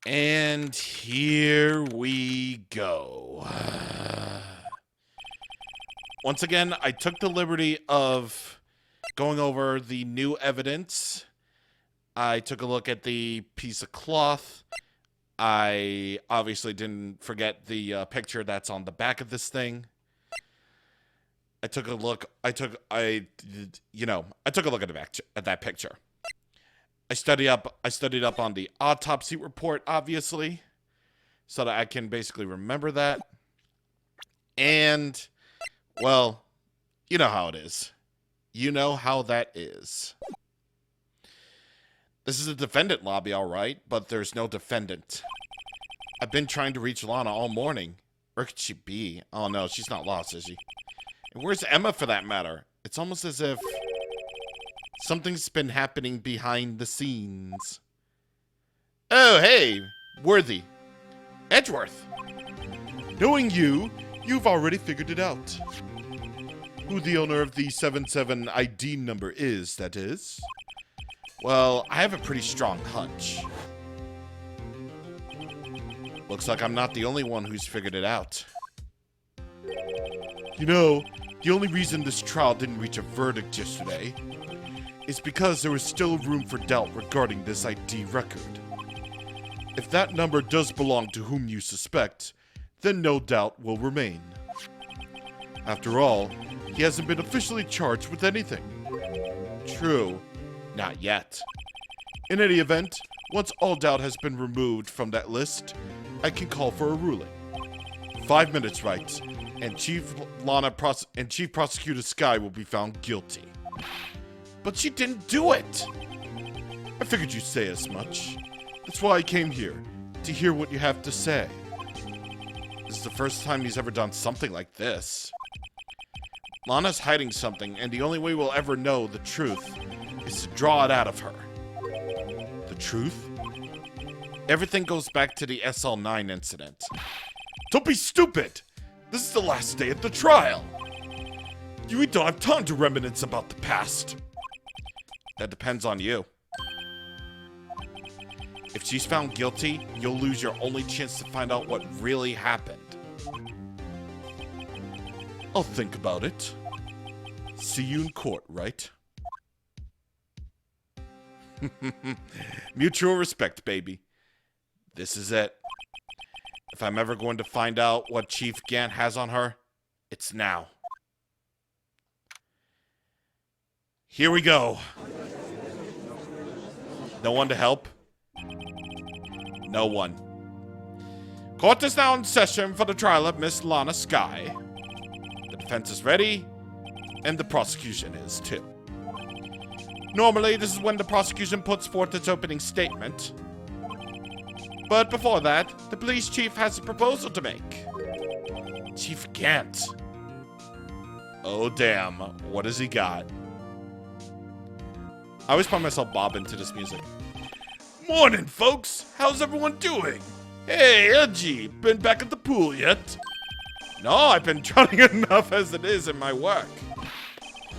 And here we go. Once again, I took the liberty of going over the new evidence. I took a look at the piece of cloth. I obviously didn't forget the picture that's on the back of this thing. I took a look. I took a look at that picture. I studied up on the autopsy report, obviously, so that I can basically remember that. And, well, you know how it is. You know how that is. This is a defendant lobby, all right, but there's no defendant. I've been trying to reach Lana all morning. Where could she be? Oh, no, she's not lost, is she? And where's Emma, for that matter? It's almost as if something's been happening behind the scenes. Oh, hey, Worthy. Edgeworth. Knowing you, you've already figured it out. Who the owner of the 77 ID number is, that is. Well, I have a pretty strong hunch. Looks like I'm not the only one who's figured it out. You know, the only reason this trial didn't reach a verdict yesterday is because there was still room for doubt regarding this ID record. If that number does belong to whom you suspect, then no doubt will remain. After all, he hasn't been officially charged with anything. True, not yet. In any event, once all doubt has been removed from that list, I can call for a ruling. 5 minutes, Wright, and Chief Prosecutor Sky will be found guilty. But she didn't do it! I figured you'd say as much. That's why I came here, to hear what you have to say. This is the first time he's ever done something like this. Lana's hiding something, and the only way we'll ever know the truth is to draw it out of her. The truth? Everything goes back to the SL9 incident. Don't be stupid! This is the last day of the trial! You don't have time to reminisce about the past. That depends on you. If she's found guilty, you'll lose your only chance to find out what really happened. I'll think about it. See you in court, right? Mutual respect, baby. This is it. If I'm ever going to find out what Chief Gant has on her, it's now. Here we go. No one to help? No one. Court is now in session for the trial of Miss Lana Sky. The defense is ready, and the prosecution is too. Normally, this is when the prosecution puts forth its opening statement. But before that, the police chief has a proposal to make. Chief Gant. Oh, damn. What has he got? I always find myself bobbing to this music. Morning, folks. How's everyone doing? Hey, Edgy, been back at the pool yet? No, I've been drowning enough as it is in my work.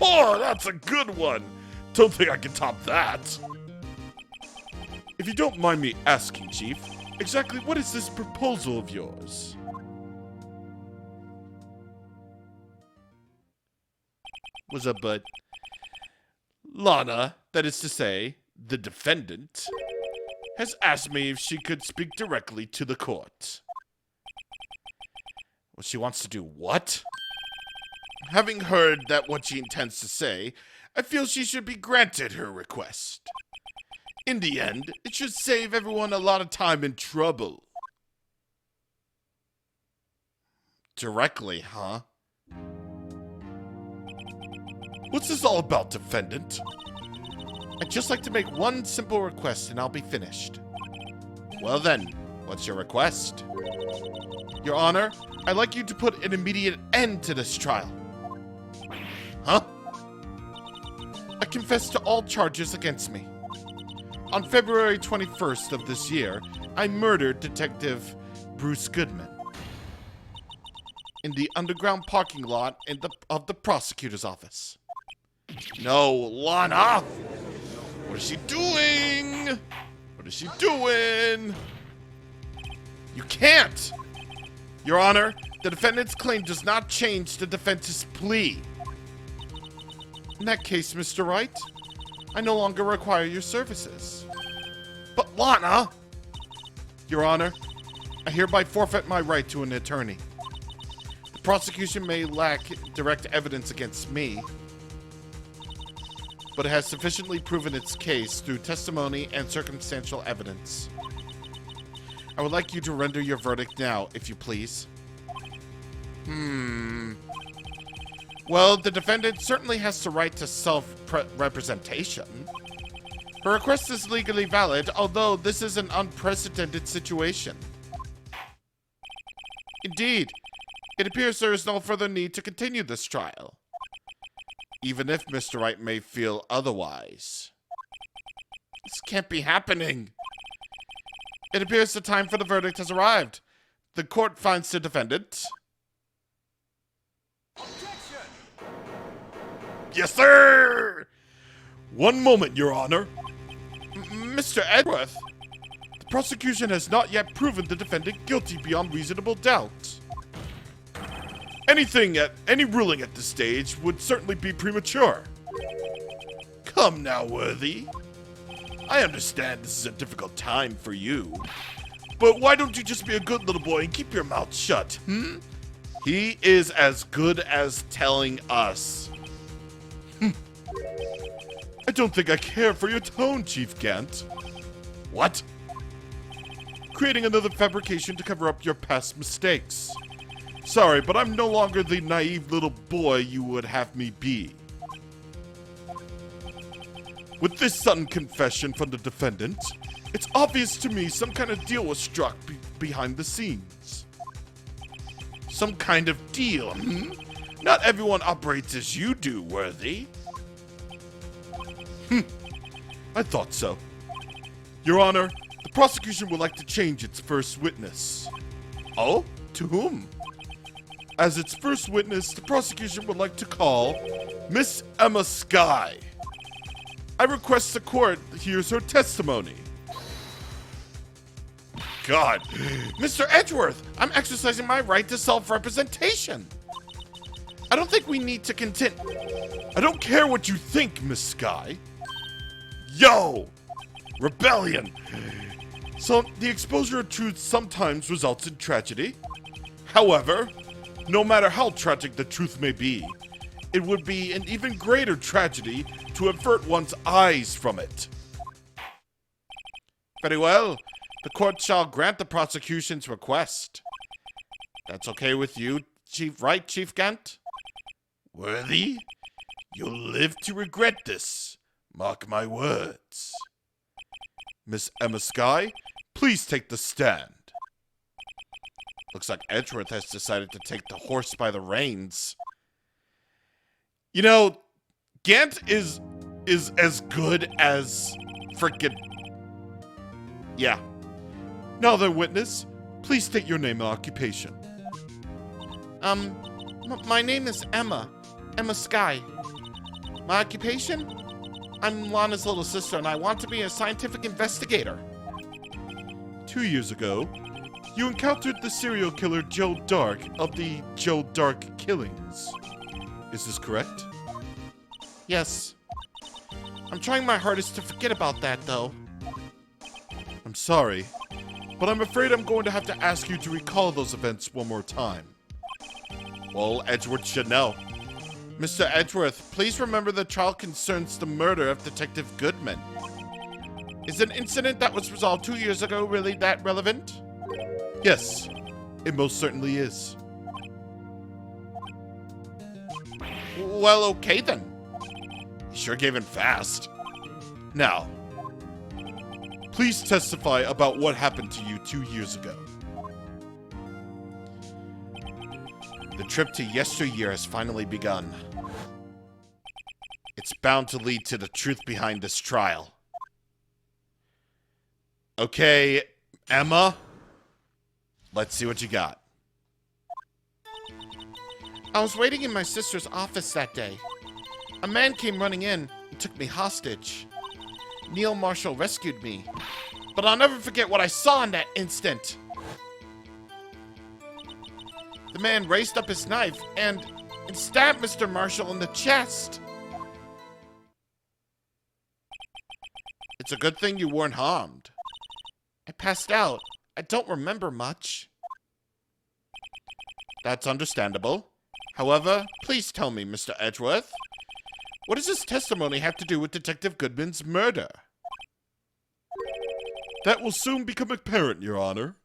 Oh, that's a good one. Don't think I can top that. If you don't mind me asking, Chief, exactly what is this proposal of yours? What's up, bud? Lana, that is to say, the defendant, has asked me if she could speak directly to the court. Well, she wants to do what? Having heard that what she intends to say, I feel she should be granted her request. In the end, it should save everyone a lot of time and trouble. Directly, huh? What's this all about, defendant? I'd just like to make one simple request and I'll be finished. Well then, what's your request? Your Honor, I'd like you to put an immediate end to this trial. Huh? I confess to all charges against me. On February 21st of this year, I murdered Detective Bruce Goodman in the underground parking lot of the prosecutor's office. No, Lana! What is she doing? What is she doing? You can't! Your Honor, the defendant's claim does not change the defense's plea. In that case, Mr. Wright, I no longer require your services. But Lana! Your Honor, I hereby forfeit my right to an attorney. The prosecution may lack direct evidence against me, but it has sufficiently proven its case through testimony and circumstantial evidence. I would like you to render your verdict now, if you please. Well, the defendant certainly has the right to self-representation. Her request is legally valid, although this is an unprecedented situation. Indeed, it appears there is no further need to continue this trial, even if Mr. Wright may feel otherwise. This can't be happening. It appears the time for the verdict has arrived. The court finds the defendant. Objection! Yes, sir! One moment, Your Honor. Mr. Edgeworth, the prosecution has not yet proven the defendant guilty beyond reasonable doubt. Any ruling at this stage would certainly be premature. Come now, Worthy. I understand this is a difficult time for you, but why don't you just be a good little boy and keep your mouth shut, He is as good as telling us. I don't think I care for your tone, Chief Gant. What? Creating another fabrication to cover up your past mistakes. Sorry, but I'm no longer the naive little boy you would have me be. With this sudden confession from the defendant, it's obvious to me some kind of deal was struck behind the scenes. Some kind of deal, Not everyone operates as you do, Worthy. I thought so. Your Honor, the prosecution would like to change its first witness. Oh? To whom? As its first witness, the prosecution would like to call Miss Emma Skye. I request the court hears her testimony. God, Mr. Edgeworth, I'm exercising my right to self-representation. I don't think we need to continue. I don't care what you think, Miss Skye. Yo! Rebellion! So, the exposure of truth sometimes results in tragedy. However, no matter how tragic the truth may be, it would be an even greater tragedy to avert one's eyes from it. Very well. The court shall grant the prosecution's request. That's okay with you, Right, Chief Gant? Worthy? You'll live to regret this. Mark my words. Miss Emma Skye, please take the stand. Looks like Edgeworth has decided to take the horse by the reins. You know, Gant is as good as frickin'... Yeah. Now then, witness, please state your name and occupation. My name is Emma Skye. My occupation? I'm Lana's little sister, and I want to be a scientific investigator. 2 years ago, you encountered the serial killer Joe Dark of the Joe Dark killings. Is this correct? Yes. I'm trying my hardest to forget about that, though. I'm sorry, but I'm afraid I'm going to have to ask you to recall those events one more time. Well, Edgeworth should know. Mr. Edgeworth, please remember the trial concerns the murder of Detective Goodman. Is an incident that was resolved 2 years ago really that relevant? Yes, it most certainly is. Well, okay then. You sure gave in fast. Now, please testify about what happened to you 2 years ago. The trip to yesteryear has finally begun. It's bound to lead to the truth behind this trial. Okay, Emma, let's see what you got. I was waiting in my sister's office that day. A man came running in and took me hostage. Neil Marshall rescued me, but I'll never forget what I saw in that instant. man raised up his knife and stabbed Mr. Marshall in the chest. It's a good thing you weren't harmed. I passed out. I don't remember much. That's understandable. However, please tell me, Mr. Edgeworth, what does this testimony have to do with Detective Goodman's murder? That will soon become apparent, Your Honor.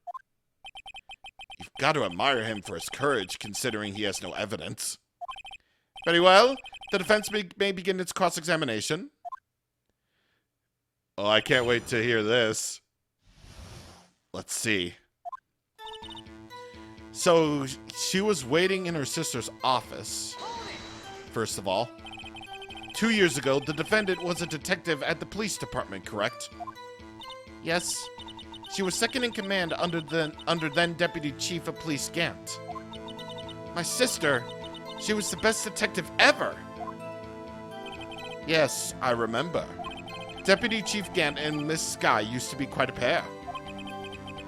You've got to admire him for his courage, considering he has no evidence. Very well. The defense may begin its cross-examination. Oh, I can't wait to hear this. Let's see. So, she was waiting in her sister's office, first of all. 2 years ago, the defendant was a detective at the police department, correct? Yes. She was second in command under then Deputy Chief of Police Gant. My sister, she was the best detective ever. Yes, I remember. Deputy Chief Gant and Miss Skye used to be quite a pair.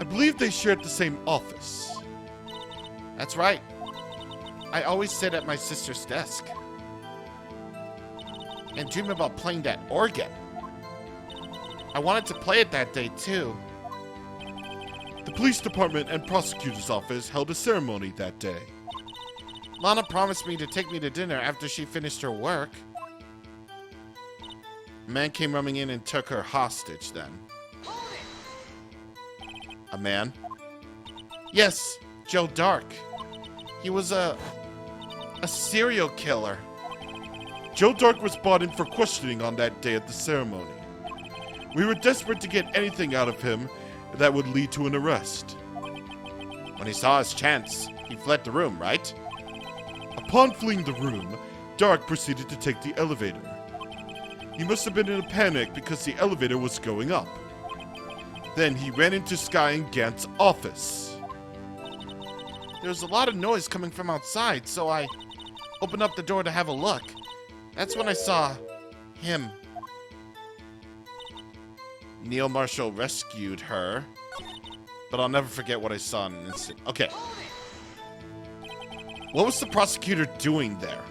I believe they shared the same office. That's right. I always sit at my sister's desk and dream about playing that organ. I wanted to play it that day, too. The police department and prosecutor's office held a ceremony that day. Lana promised me to take me to dinner after she finished her work. A man came running in and took her hostage then. A man? Yes, Joe Dark. He was a serial killer. Joe Dark was brought in for questioning on that day at the ceremony. We were desperate to get anything out of him that would lead to an arrest. When he saw his chance, he fled the room, right? Upon fleeing the room, Dark proceeded to take the elevator. He must have been in a panic because the elevator was going up. Then he ran into Skye and Gant's office. There was a lot of noise coming from outside, so I opened up the door to have a look. That's when I saw him. Neil Marshall rescued her, but I'll never forget what I saw in an instant. Okay. What was the prosecutor doing there?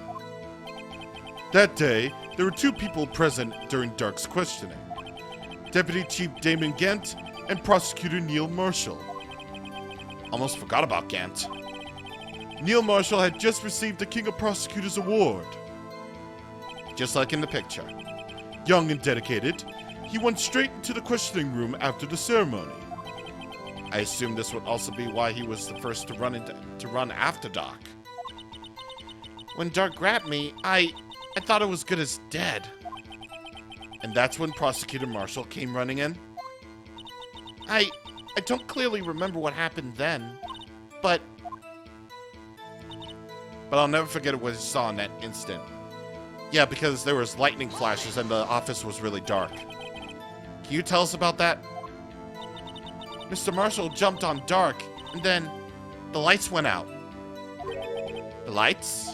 That day, there were two people present during Dark's questioning. Deputy Chief Damon Gant and Prosecutor Neil Marshall. Almost forgot about Gant. Neil Marshall had just received the King of Prosecutors Award. Just like in the picture. Young and dedicated, he went straight into the questioning room after the ceremony. I assume this would also be why he was the first to run after Doc. When Dark grabbed me, I thought it was good as dead. And that's when Prosecutor Marshall came running in? I don't clearly remember what happened then, but I'll never forget what I saw in that instant. Yeah, because there was lightning flashes and the office was really dark. Can you tell us about that? Mr. Marshall jumped on Dark, and then the lights went out. The lights?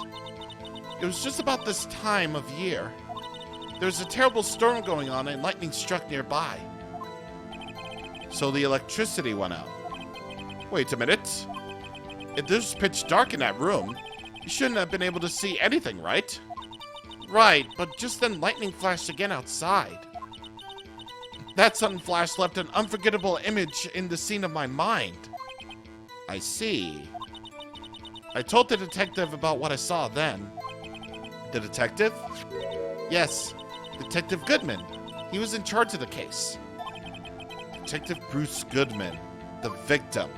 It was just about this time of year. There was a terrible storm going on and lightning struck nearby. So the electricity went out. Wait a minute. If there's pitch dark in that room, you shouldn't have been able to see anything, right? Right, but just then lightning flashed again outside. That sudden flash left an unforgettable image in the scene of my mind. I see. I told the detective about what I saw then. The detective? Yes, Detective Goodman. He was in charge of the case. Detective Bruce Goodman, the victim.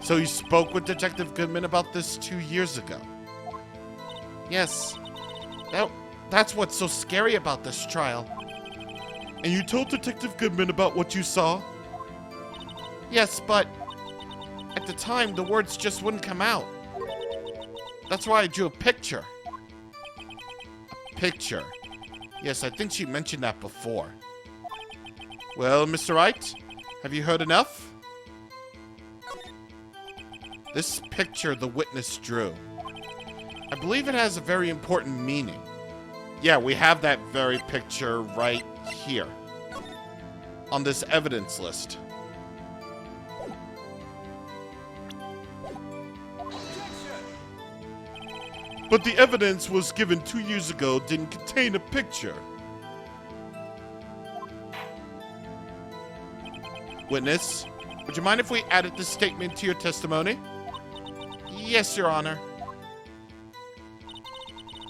So you spoke with Detective Goodman about this 2 years ago? Yes. That's what's so scary about this trial. And you told Detective Goodman about what you saw? Yes, but at the time, the words just wouldn't come out. That's why I drew a picture. A picture? Yes, I think she mentioned that before. Well, Mr. Wright, have you heard enough? This picture the witness drew. I believe it has a very important meaning. Yeah, we have that very picture right here on this evidence list. But the evidence was given 2 years ago didn't contain a picture. Witness, would you mind if we added this statement to your testimony? Yes, Your Honor.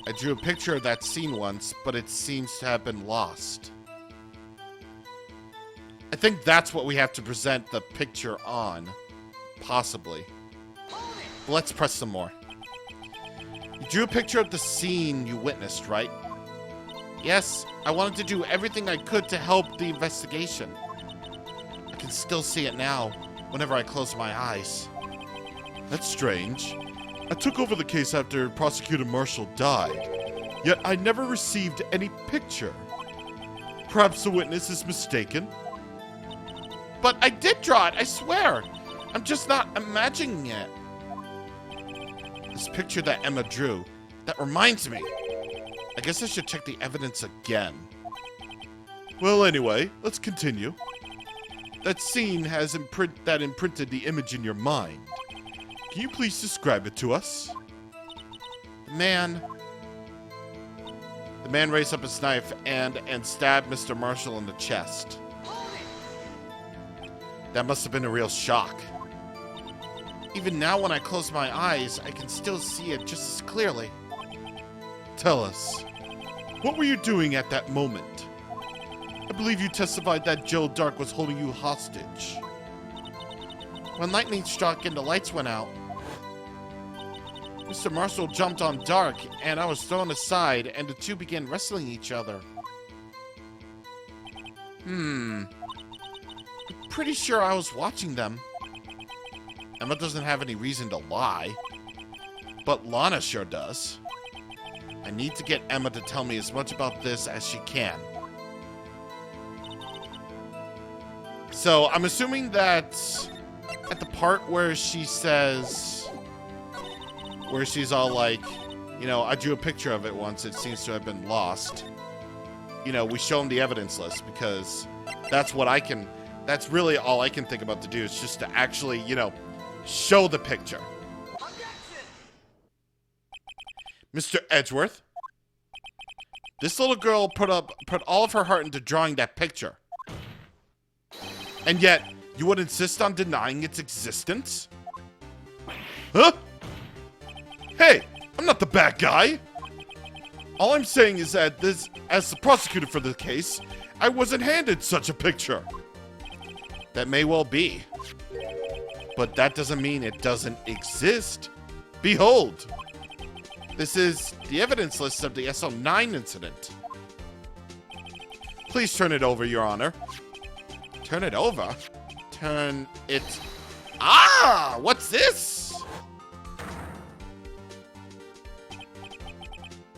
I drew a picture of that scene once, but it seems to have been lost. I think that's what we have to present the picture on. Possibly. But let's press some more. You drew a picture of the scene you witnessed, right? Yes, I wanted to do everything I could to help the investigation. I can still see it now, whenever I close my eyes. That's strange. I took over the case after Prosecutor Marshall died, yet I never received any picture. Perhaps the witness is mistaken? But I did draw it, I swear. I'm just not imagining it. This picture that Emma drew, that reminds me. I guess I should check the evidence again. Well, anyway, let's continue. That scene has imprinted the image in your mind. Can you please describe it to us? The man raised up his knife and stabbed Mr. Marshall in the chest. That must have been a real shock. Even now when I close my eyes, I can still see it just as clearly. Tell us, what were you doing at that moment? I believe you testified that Joe Dark was holding you hostage. When lightning struck and the lights went out, Mr. Marshall jumped on Dark and I was thrown aside and the two began wrestling each other. I'm pretty sure I was watching them. Emma doesn't have any reason to lie, but Lana sure does. I need to get Emma to tell me as much about this as she can. So I'm assuming that at the part where she says, where she's all like, you know, I drew a picture of it once, it seems to have been lost. You know, we show him the evidence list because that's what I can, that's really all I can think about to do is just to actually, you know, show the picture. Mr. Edgeworth, this little girl put all of her heart into drawing that picture. And yet, you would insist on denying its existence? Huh? Hey, I'm not the bad guy. All I'm saying is that as the prosecutor for the case, I wasn't handed such a picture. That may well be. But that doesn't mean it doesn't exist. Behold! This is the evidence list of the SO9 incident. Please turn it over, Your Honor. Turn it over? Turn it... Ah! What's this?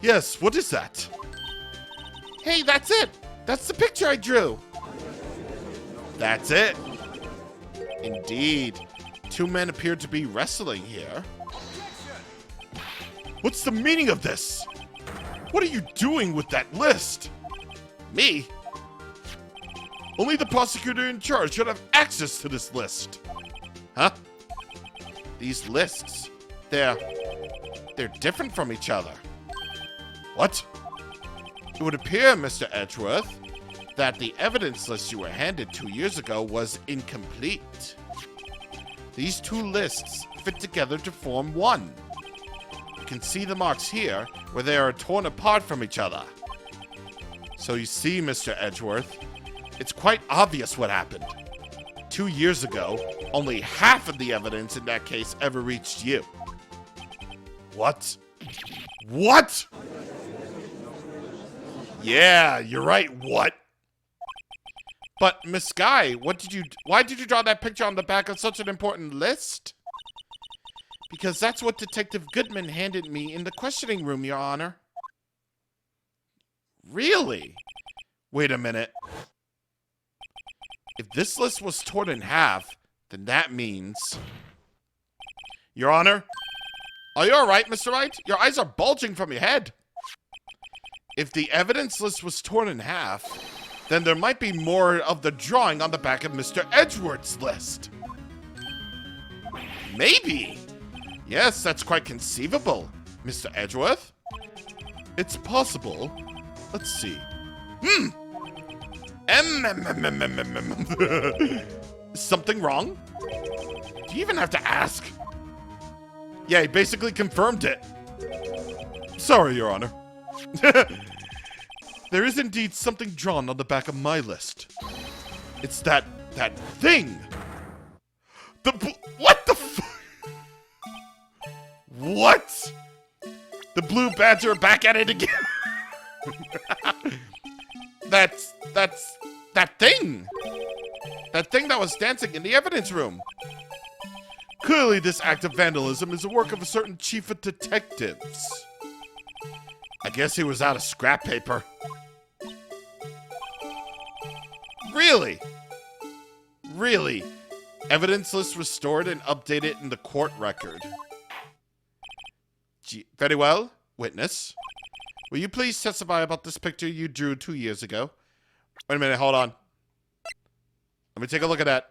Yes, what is that? Hey, that's it! That's the picture I drew! That's it! Indeed. Two men appear to be wrestling here. What's the meaning of this? What are you doing with that list? Me? Only the prosecutor in charge should have access to this list. Huh? These lists, they're different from each other. What? It would appear, Mr. Edgeworth, that the evidence list you were handed 2 years ago was incomplete. These two lists fit together to form one. You can see the marks here where they are torn apart from each other. So you see, Mr. Edgeworth, it's quite obvious what happened. 2 years ago, only half of the evidence in that case ever reached you. What? What? Yeah, you're right, what? But, Miss Skye, why did you draw that picture on the back of such an important list? Because that's what Detective Goodman handed me in the questioning room, Your Honor. Really? Wait a minute. If this list was torn in half, then that means... Your Honor? Are you alright, Mr. Wright? Your eyes are bulging from your head. If the evidence list was torn in half, then there might be more of the drawing on the back of Mr. Edgeworth's list. Maybe. Yes, that's quite conceivable. Mr. Edgeworth? It's possible. Let's see. Is something wrong? Do you even have to ask? Yeah, he basically confirmed it. Sorry, Your Honor. There is indeed something drawn on the back of my list. It's that thing. What the What? The blue badger back at it again. That's that thing. That thing that was dancing in the evidence room. Clearly, this act of vandalism is a work of a certain chief of detectives. I guess he was out of scrap paper. Really? Really? Evidence list restored and updated in the court record. Very well, witness. Will you please testify about this picture you drew 2 years ago? Wait a minute, hold on. Let me take a look at that.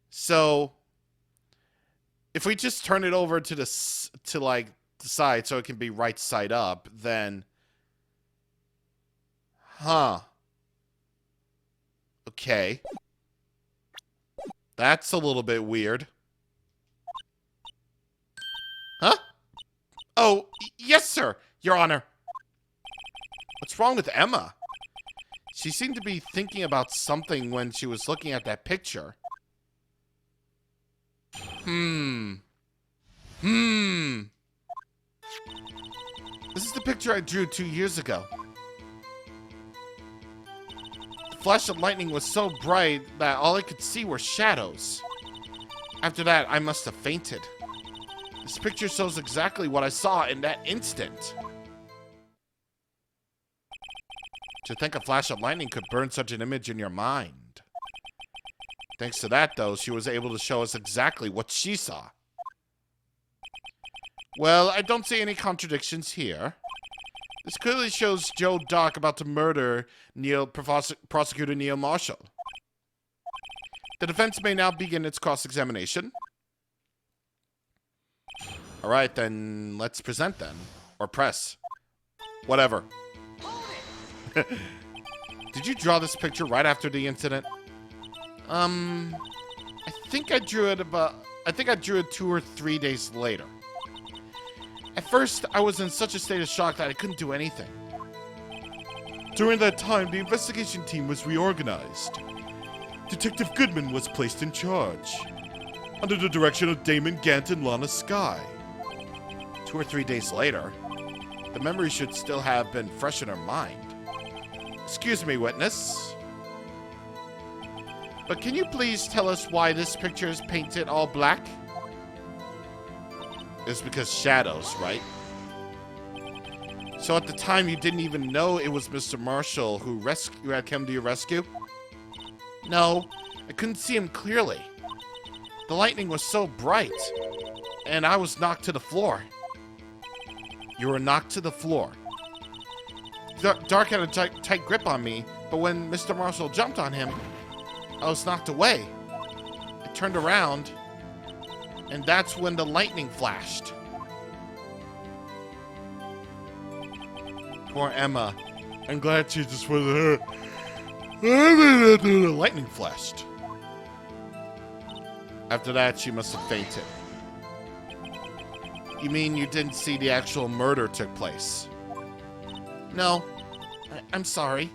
So, if we just turn it over to the side so it can be right side up, then, okay, that's a little bit weird. Huh? Oh, yes, sir, Your Honor. What's wrong with Emma? She seemed to be thinking about something when she was looking at that picture. This is the picture I drew 2 years ago. The flash of lightning was so bright that all I could see were shadows. After that, I must have fainted. This picture shows exactly what I saw in that instant. To think a flash of lightning could burn such an image in your mind. Thanks to that, though, she was able to show us exactly what she saw. Well, I don't see any contradictions here. This clearly shows Joe Dock about to murder Prosecutor Neil Marshall. The defense may now begin its cross-examination. All right, then let's present then. Or press. Whatever. Did you draw this picture right after the incident? I think I drew it 2 or 3 days later. At first, I was in such a state of shock that I couldn't do anything. During that time, the investigation team was reorganized. Detective Goodman was placed in charge, under the direction of Damon Gant and Lana Skye. 2 or 3 days later, the memory should still have been fresh in her mind. Excuse me, witness. But can you please tell us why this picture is painted all black? It's because shadows, right? So at the time, you didn't even know it was Mr. Marshall who had come to your rescue? No, I couldn't see him clearly. The lightning was so bright, and I was knocked to the floor. You were knocked to the floor. Dark had a tight grip on me, but when Mr. Marshall jumped on him, I was knocked away. I turned around, and that's when the lightning flashed. Poor Emma. I'm glad she just was The lightning flashed. After that, she must have fainted. You mean you didn't see the actual murder took place? No. I'm sorry.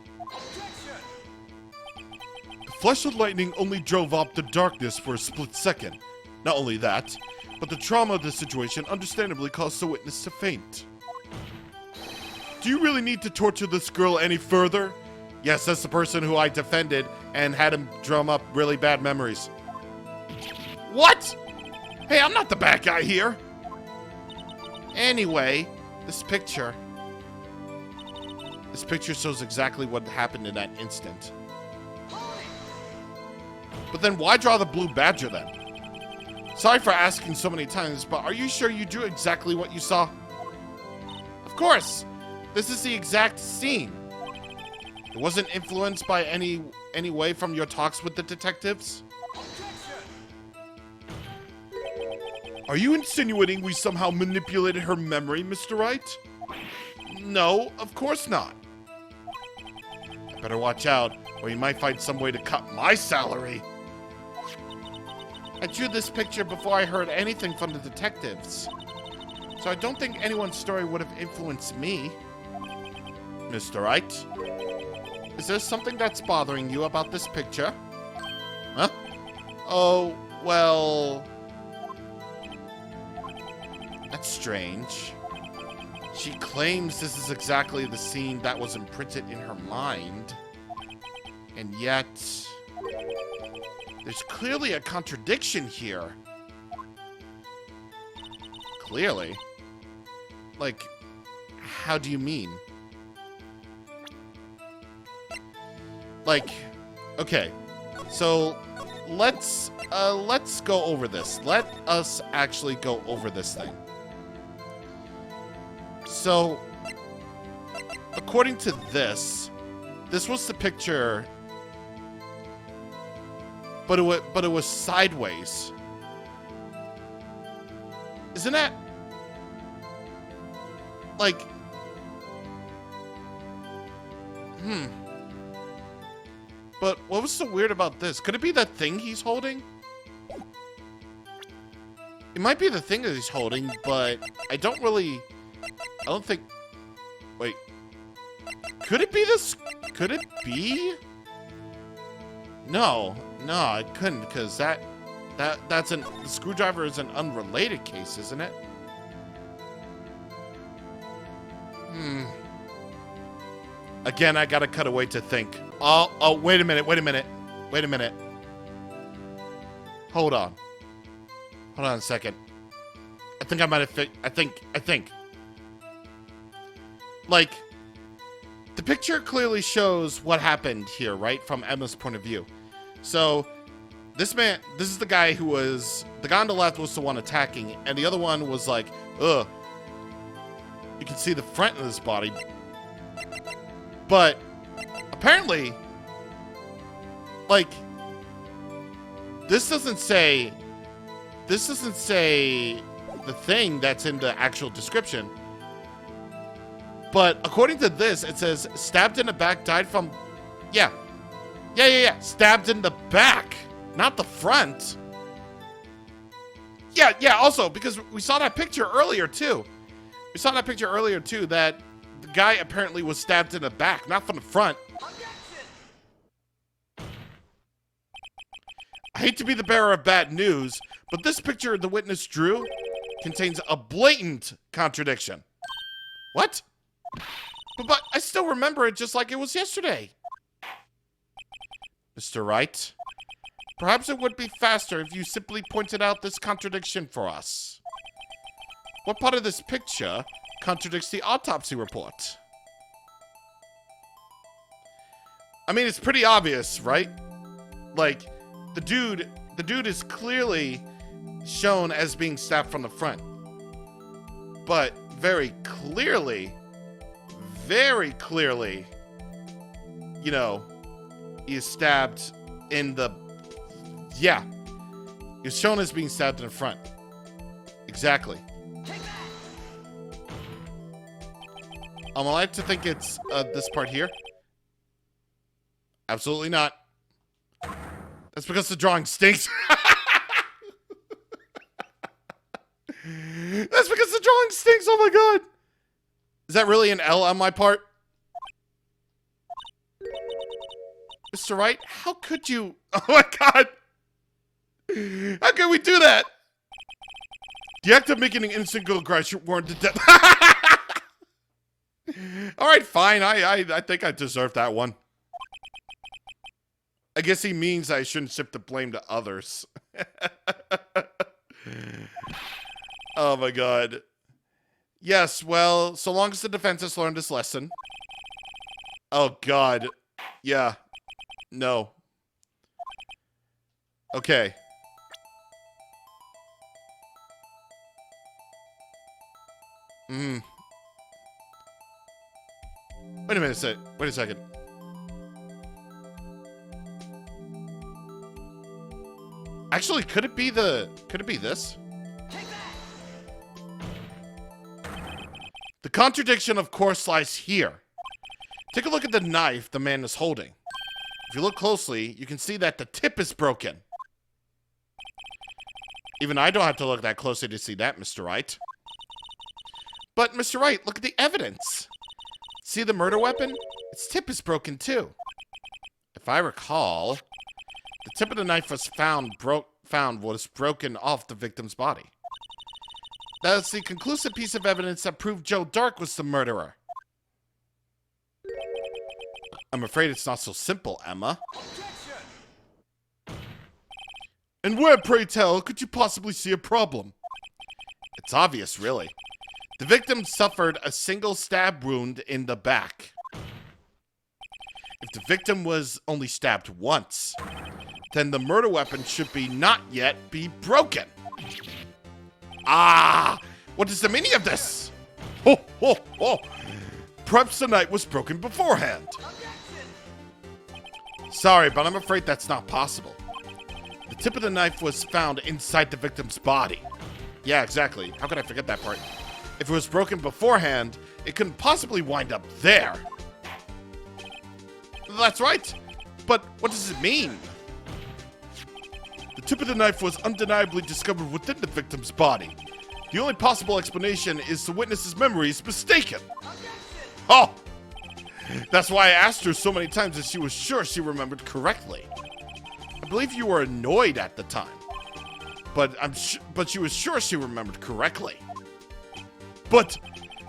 The flash of lightning only drove up the darkness for a split second. Not only that, but the trauma of the situation understandably caused the witness to faint. Do you really need to torture this girl any further? Yes, that's the person who I defended and had him drum up really bad memories. What? Hey, I'm not the bad guy here. Anyway, this picture shows exactly what happened in that instant. But then why draw the blue badger then? Sorry for asking so many times, but are you sure you drew exactly what you saw? Of course! This is the exact scene. It wasn't influenced by any way from your talks with the detectives? Are you insinuating we somehow manipulated her memory, Mr. Wright? No, of course not. I better watch out, or you might find some way to cut my salary. I drew this picture before I heard anything from the detectives. So I don't think anyone's story would have influenced me. Mr. Wright, is there something that's bothering you about this picture? Huh? Oh, well... That's strange. She claims this is exactly the scene that was imprinted in her mind. And yet... There's clearly a contradiction here. Clearly? Like, how do you mean? Like, okay. So, let's go over this. Let us actually go over this thing. So, according to this was the picture, but it was sideways. Isn't that like But what was so weird about this? Could it be that thing he's holding? It might be the thing that he's holding, but I don't think... Wait. Could it be this? Could it be? No, it couldn't, because the screwdriver is an unrelated case, isn't it? Again, I gotta cut away to think. Oh, wait a minute. Hold on a second. I think I might have I think. Like, the picture clearly shows what happened here, right? From Emma's point of view. So, this is the guy who was... The guy on the left was the one attacking, and the other one was like, ugh. You can see the front of his body. But, apparently, like, this doesn't say the thing that's in the actual description. But according to this, it says stabbed in the back, died from... Yeah. Stabbed in the back, not the front. Yeah, also, because we saw that picture earlier, too. That the guy apparently was stabbed in the back, not from the front. I hate to be the bearer of bad news, but this picture the witness drew contains a blatant contradiction. What? But I still remember it just like it was yesterday. Mr. Wright, perhaps it would be faster if you simply pointed out this contradiction for us. What part of this picture contradicts the autopsy report? I mean, it's pretty obvious, right? Like, the dude is clearly shown as being stabbed from the front. But very clearly, you know, he is stabbed in the... Yeah. He's shown as being stabbed in the front. Exactly. I like to think it's this part here. Absolutely not. That's because the drawing stinks. That's because the drawing stinks. Oh my god. Is that really an L on my part? Mr. Wright, how could you? Oh my god. How could we do that? The act of making an instant girl cry should warrant the death. Alright, fine. I think I deserve that one. I guess he means I shouldn't shift the blame to others. Oh my god. Yes, well, so long as the defense has learned its lesson. Oh god. Yeah. No. Okay. Wait a minute. Wait a second. Actually, could it be this? The contradiction, of course, lies here. Take a look at the knife the man is holding. If you look closely, you can see that the tip is broken. Even I don't have to look that closely to see that, Mr. Wright. But, Mr. Wright, look at the evidence. See the murder weapon? Its tip is broken, too. If I recall, the tip of the knife was found was broken off the victim's body. That's the conclusive piece of evidence that proved Joe Dark was the murderer. I'm afraid it's not so simple, Emma. And where, pray tell, could you possibly see a problem? It's obvious, really. The victim suffered a single stab wound in the back. If the victim was only stabbed once, then the murder weapon should not yet be broken. Ah! What is the meaning of this? Ho, ho, ho! Perhaps the knife was broken beforehand. Sorry, but I'm afraid that's not possible. The tip of the knife was found inside the victim's body. Yeah, exactly. How could I forget that part? If it was broken beforehand, it couldn't possibly wind up there. That's right. But what does it mean? The tip of the knife was undeniably discovered within the victim's body. The only possible explanation is the witness's memory is mistaken. Oh! That's why I asked her so many times that she was sure she remembered correctly. I believe you were annoyed at the time. But she was sure she remembered correctly. But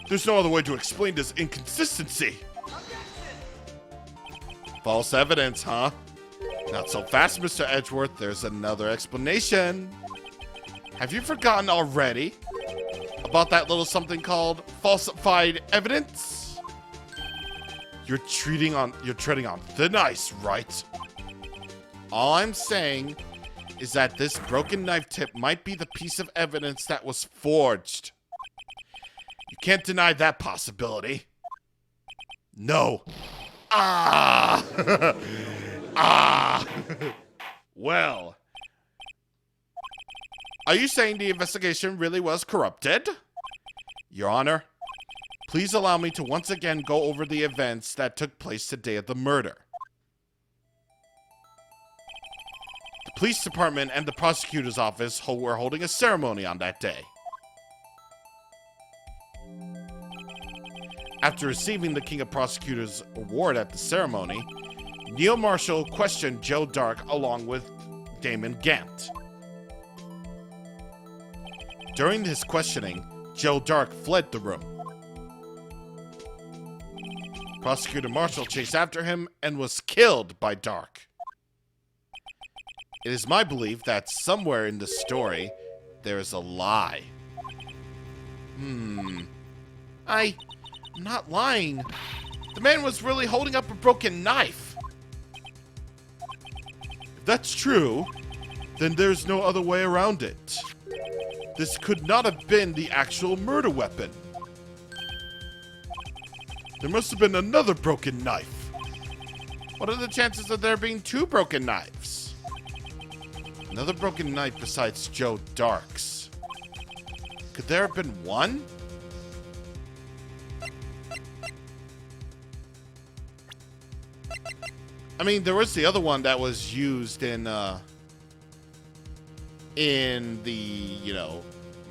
there's no other way to explain this inconsistency. False evidence, huh? Not so fast, Mr. Edgeworth. There's another explanation. Have you forgotten already about that little something called falsified evidence? You're treading on thin ice, right? All I'm saying is that this broken knife tip might be the piece of evidence that was forged. You can't deny that possibility. No. Ah! Ah! Well. Are you saying the investigation really was corrupted? Your Honor, please allow me to once again go over the events that took place the day of the murder. The police department and the prosecutor's office were holding a ceremony on that day. After receiving the King of Prosecutors award at the ceremony, Neil Marshall questioned Joe Dark along with Damon Gant. During his questioning, Joe Dark fled the room. Prosecutor Marshall chased after him and was killed by Dark. It is my belief that somewhere in the story, there is a lie. I'm not lying. The man was really holding up a broken knife. If that's true, then there's no other way around it. This could not have been the actual murder weapon. There must have been another broken knife. What are the chances of there being two broken knives? Another broken knife besides Joe Dark's. Could there have been one? I mean, there was the other one that was used in the,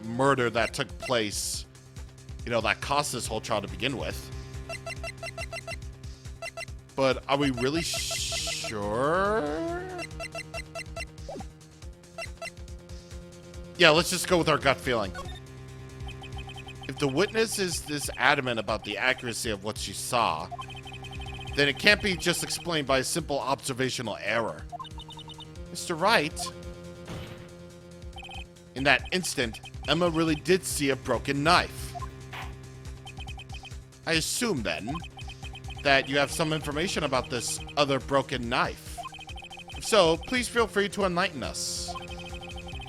murder that took place, that caused this whole trial to begin with. But are we really sure? Yeah, let's just go with our gut feeling. If the witness is this adamant about the accuracy of what she saw, then it can't be just explained by a simple observational error. Mr. Wright, in that instant, Emma really did see a broken knife. I assume, then, that you have some information about this other broken knife. If so, please feel free to enlighten us.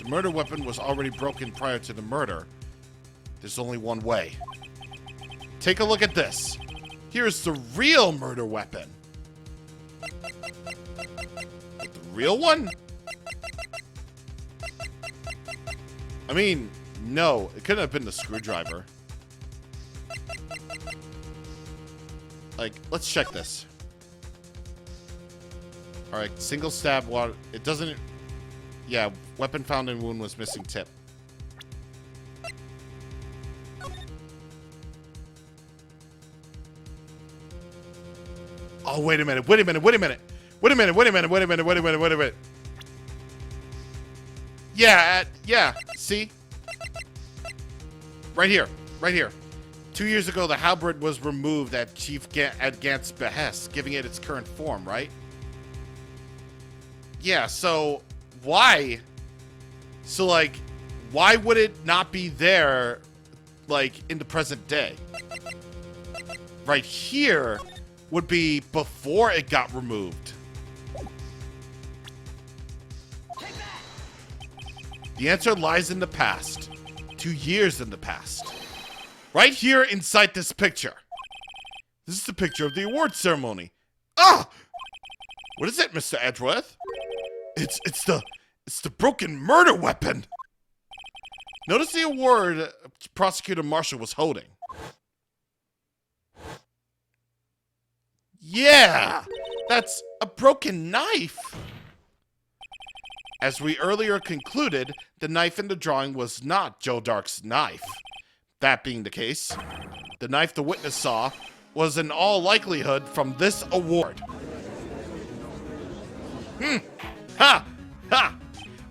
The murder weapon was already broken prior to the murder. There's only one way. Take a look at this. Here's the real murder weapon. The real one? I mean, no, it couldn't have been the screwdriver. Like, let's check this. Alright, single stab water. It doesn't... Yeah, weapon found in wound was missing tip. Oh, wait a minute. Wait a minute. Wait a minute. Wait a minute. Wait a minute. Wait a minute. Wait a minute. Wait a minute. Yeah, yeah. See? Right here. Right here. 2 years ago, the halberd was removed at at Gant's behest, giving it its current form, right? Yeah, so why? So, like, why would it not be there, like, in the present day? Right here would be before it got removed. The answer lies in the past. 2 years in the past. Right here inside this picture. This is the picture of the award ceremony. Ah! What is it, Mr. Edgeworth? It's the broken murder weapon. Notice the award Prosecutor Marshall was holding. Yeah! That's a broken knife. As we earlier concluded, the knife in the drawing was not Joe Dark's knife. That being the case, the knife the witness saw was in all likelihood from this award. Ha! Ha!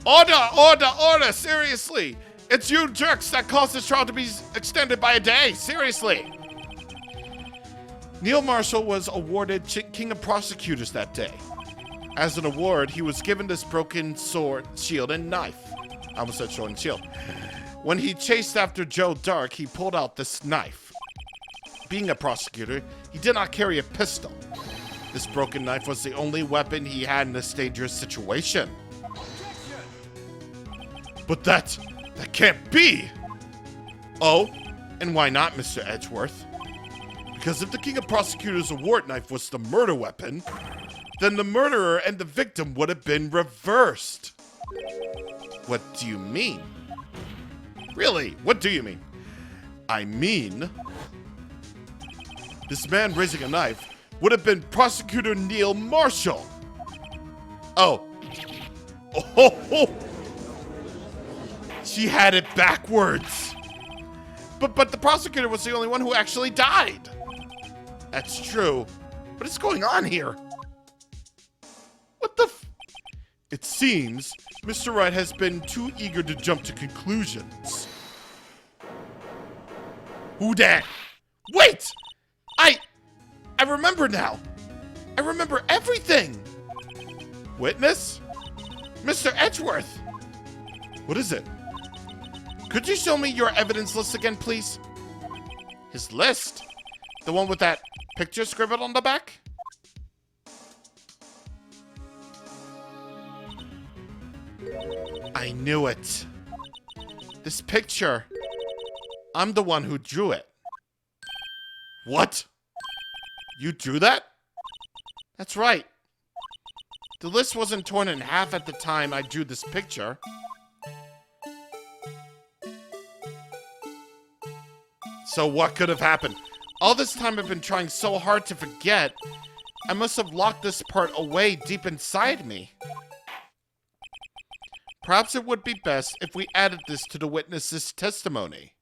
Order! Order! Order! Seriously! It's you jerks that caused this trial to be extended by a day! Seriously! Neil Marshall was awarded King of Prosecutors that day. As an award, he was given this broken sword, shield, and knife. I almost said sword and shield. When he chased after Joe Dark, he pulled out this knife. Being a prosecutor, he did not carry a pistol. This broken knife was the only weapon he had in this dangerous situation. But that can't be! Oh, and why not, Mr. Edgeworth? Because if the King of Prosecutors' award knife was the murder weapon, then the murderer and the victim would have been reversed. What do you mean? Really, what do you mean? I mean, this man raising a knife would have been Prosecutor Neil Marshall. Oh. Oh. She had it backwards. But the prosecutor was the only one who actually died. That's true. What is going on here? What the f... It seems Mr. Wright has been too eager to jump to conclusions. Who dat? Wait! I remember now. I remember everything. Witness? Mr. Edgeworth. What is it? Could you show me your evidence list again, please? His list? The one with that picture scribbled on the back? I knew it. This picture. I'm the one who drew it. What? You drew that? That's right. The list wasn't torn in half at the time I drew this picture. So what could have happened? All this time I've been trying so hard to forget. I must have locked this part away deep inside me. Perhaps it would be best if we added this to the witness's testimony.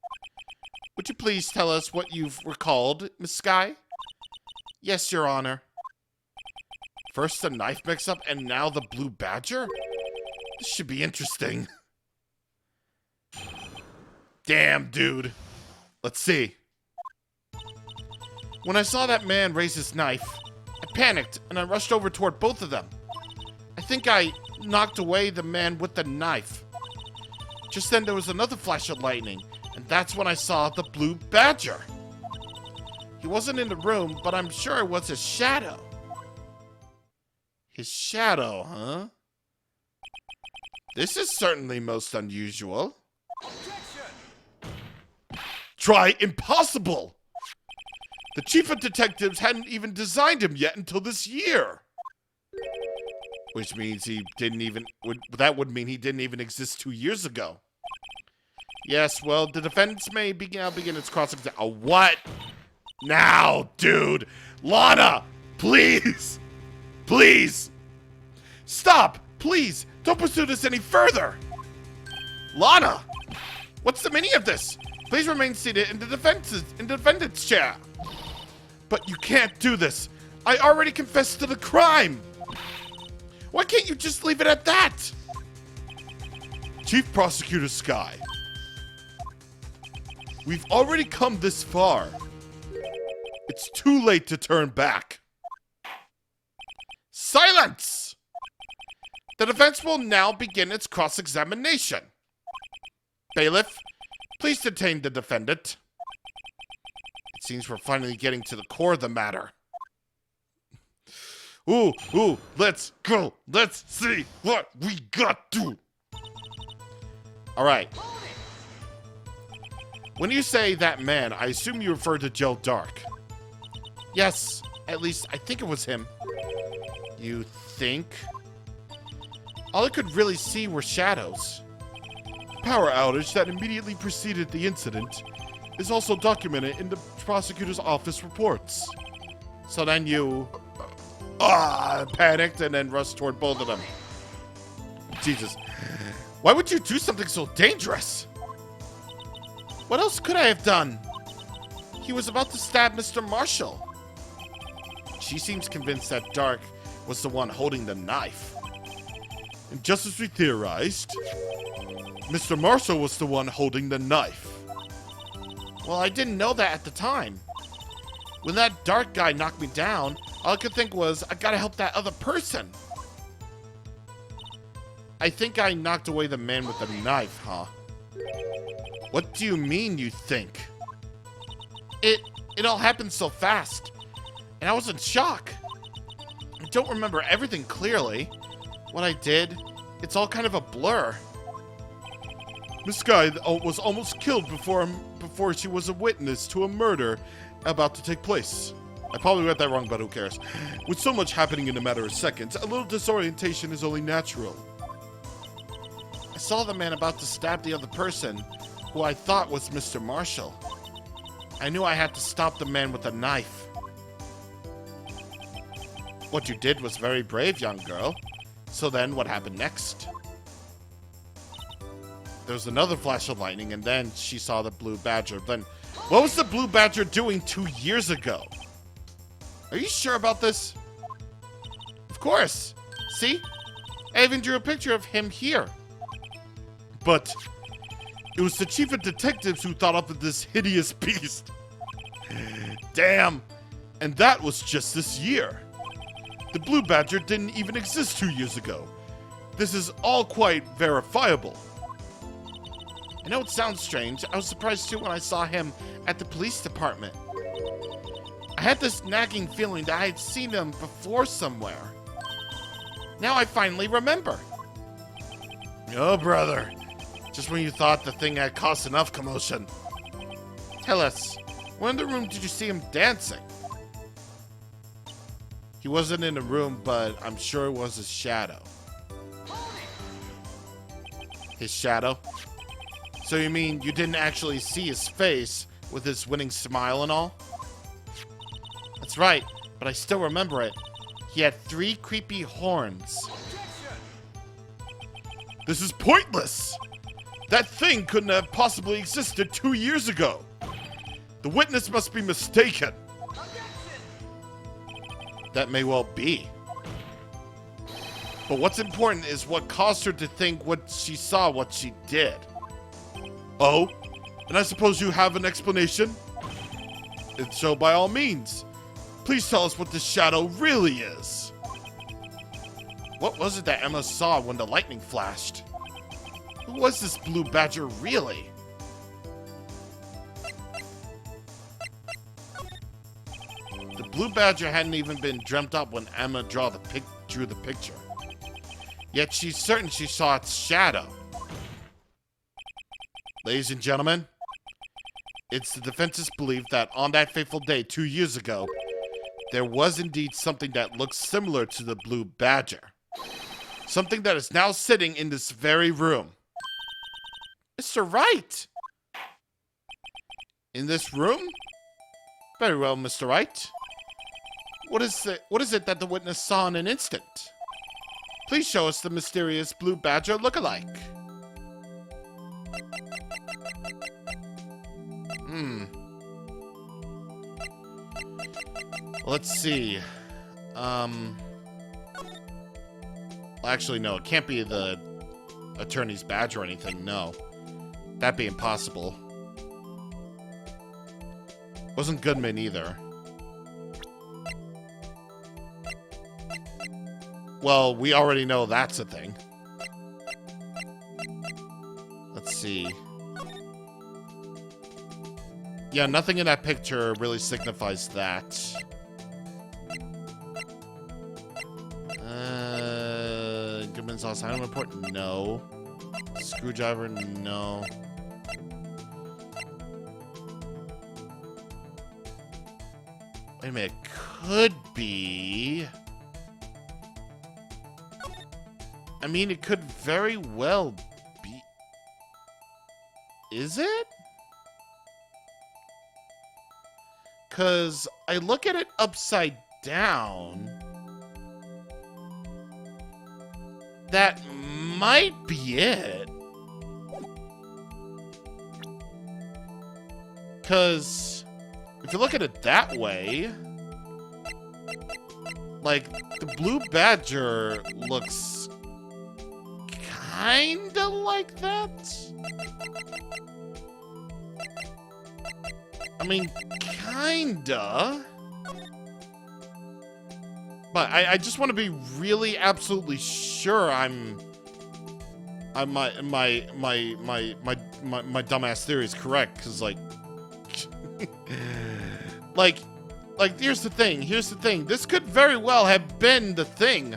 Would you please tell us what you've recalled, Miss Skye? Yes, Your Honor. First the knife mix-up and now the blue badger? This should be interesting. Damn, dude. Let's see. When I saw that man raise his knife, I panicked and I rushed over toward both of them. I think I knocked away the man with the knife. Just then there was another flash of lightning, and that's when I saw the blue badger. He wasn't in the room, but I'm sure it was his shadow. His shadow, huh? This is certainly most unusual. Try impossible! The chief of detectives hadn't even designed him yet until this year. Which means he didn't even... that would mean he didn't even exist 2 years ago. Yes, well, the defense may now begin its cross-examination. What? Now, dude! Lana! Please! Please! Stop! Please! Don't pursue this any further! Lana! What's the meaning of this? Please remain seated in the defendant's chair. But you can't do this. I already confessed to the crime. Why can't you just leave it at that? Chief Prosecutor Sky, we've already come this far. It's too late to turn back. Silence! The defense will now begin its cross-examination. Bailiff, please detain the defendant. It seems we're finally getting to the core of the matter. Ooh, let's go. Let's see what we got to. All right. When you say that man, I assume you refer to Joe Dark. Yes, at least I think it was him. You think? All I could really see were shadows. Power outage that immediately preceded the incident is also documented in the prosecutor's office reports. So then you panicked and then rushed toward both of them. Jesus. Why would you do something so dangerous? What else could I have done? He was about to stab Mr. Marshall. She seems convinced that Dark was the one holding the knife. And just as we theorized, Mr. Marshall was the one holding the knife. Well, I didn't know that at the time. When that Dark guy knocked me down, all I could think was, I gotta help that other person. I think I knocked away the man with the knife, huh? What do you mean, you think? It all happened so fast, and I was in shock. I don't remember everything clearly. What I did, it's all kind of a blur. Miss Sky was almost killed before she was a witness to a murder about to take place. I probably read that wrong, but who cares? With so much happening in a matter of seconds, a little disorientation is only natural. I saw the man about to stab the other person, who I thought was Mr. Marshall. I knew I had to stop the man with a knife. What you did was very brave, young girl. So then, what happened next? There was another flash of lightning, and then she saw the blue badger. Then, what was the blue badger doing 2 years ago? Are you sure about this? Of course. See? I even drew a picture of him here. But it was the chief of detectives who thought up of this hideous beast. Damn. And that was just this year. The blue badger didn't even exist 2 years ago. This is all quite verifiable. I know it sounds strange. I was surprised too when I saw him at the police department. I had this nagging feeling that I had seen him before somewhere. Now I finally remember. Oh, brother. Just when you thought the thing had caused enough commotion. Tell us, where in the room did you see him dancing? He wasn't in the room, but I'm sure it was his shadow. His shadow? So you mean you didn't actually see his face with his winning smile and all? That's right, but I still remember it. He had 3 creepy horns. This is pointless! That thing couldn't have possibly existed 2 years ago. The witness must be mistaken. That may well be. But what's important is what caused her to think what she saw, what she did. Oh? And I suppose you have an explanation? If so, by all means, please tell us what this shadow really is. What was it that Emma saw when the lightning flashed? Who was this blue badger really? The blue badger hadn't even been dreamt up when Emma drew the picture. Yet she's certain she saw its shadow. Ladies and gentlemen, it's the defense's belief that on that fateful day 2 years ago, there was indeed something that looks similar to the blue badger. Something that is now sitting in this very room. Mr. Wright! In this room? Very well, Mr. Wright. What is it that the witness saw in an instant? Please show us the mysterious blue badger look-alike. Let's see. Actually, no. It can't be the attorney's badge or anything. No. That'd be impossible. Wasn't Goodman either. Well, we already know that's a thing. Let's see. Yeah, nothing in that picture really signifies that. Goodman's lost item report? No. Screwdriver? No. Wait a minute. Could be... I mean, it could very well be... Is it? Because I look at it upside down. That might be it. Because if you look at it that way, like, the blue badger looks kinda like that. I mean, kinda. But I just want to be really absolutely sure my dumbass theory is correct, because like like here's the thing. This could very well have been the thing.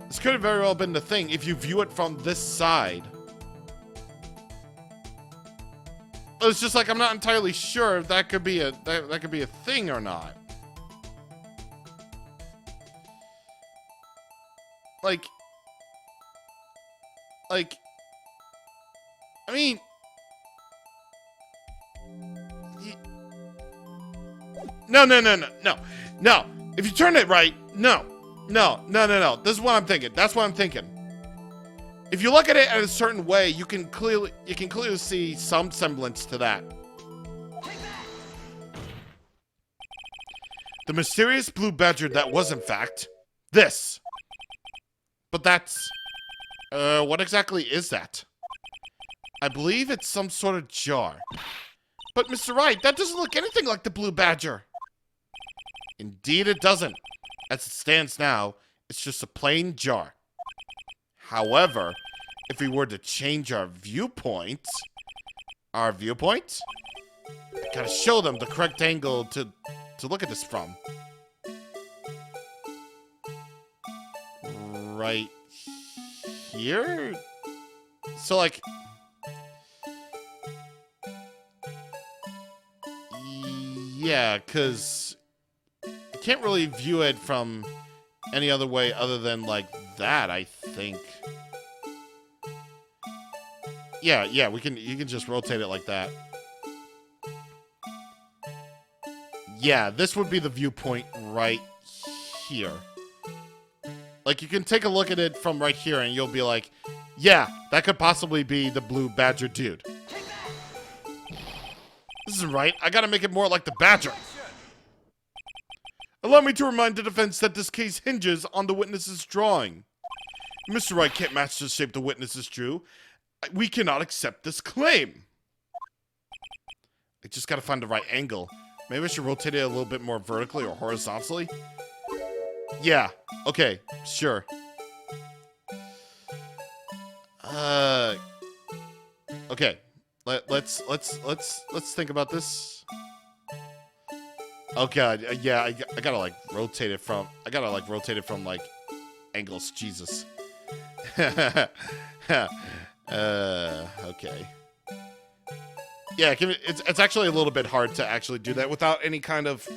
This could have very well been the thing if you view it from this side. It's just like I'm not entirely sure if that could be a that could be a thing or not. Like, I mean, no. If you turn it right, no. This is what I'm thinking. That's what I'm thinking. If you look at it in a certain way, you can clearly see some semblance to that. The mysterious blue badger that was, in fact, this. But that's... what exactly is that? I believe it's some sort of jar. But, Mr. Wright, that doesn't look anything like the blue badger. Indeed it doesn't. As it stands now, it's just a plain jar. However, if we were to change our viewpoint... I gotta show them the correct angle to look at this from. Right here? So, like... Yeah, because... I can't really view it from any other way other than, like, that, I think. Yeah, you can just rotate it like that. Yeah, this would be the viewpoint right here. Like, you can take a look at it from right here and you'll be like, yeah, that could possibly be the blue badger dude. This isn't right. I gotta make it more like the badger. Allow me to remind the defense that this case hinges on the witness's drawing. Mr. Wright can't match the shape the witness drew. We cannot accept this claim. I just gotta find the right angle. Maybe I should rotate it a little bit more vertically or horizontally. Yeah. Okay. Sure. Okay. Let's think about this. Oh god. Yeah. I gotta like rotate it from. Like angles. Jesus. Okay. Yeah, it's actually a little bit hard to actually do that without any kind of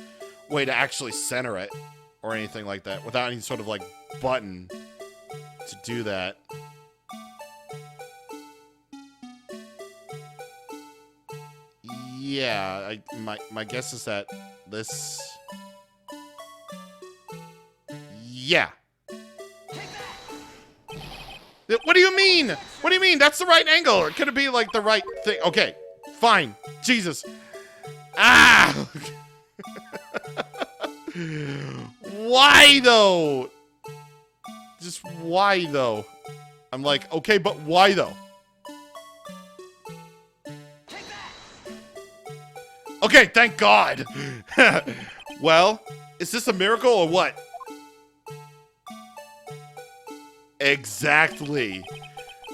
way to actually center it or anything like that. Without any sort of like button to do that. Yeah, my guess is that this... Yeah. What do you mean? What do you mean? That's the right angle. It could be like the right thing. Okay, fine. Jesus. Ah! Why though? Just why though? I'm like, okay, but why though? Okay, thank God. Well, is this a miracle or what? Exactly.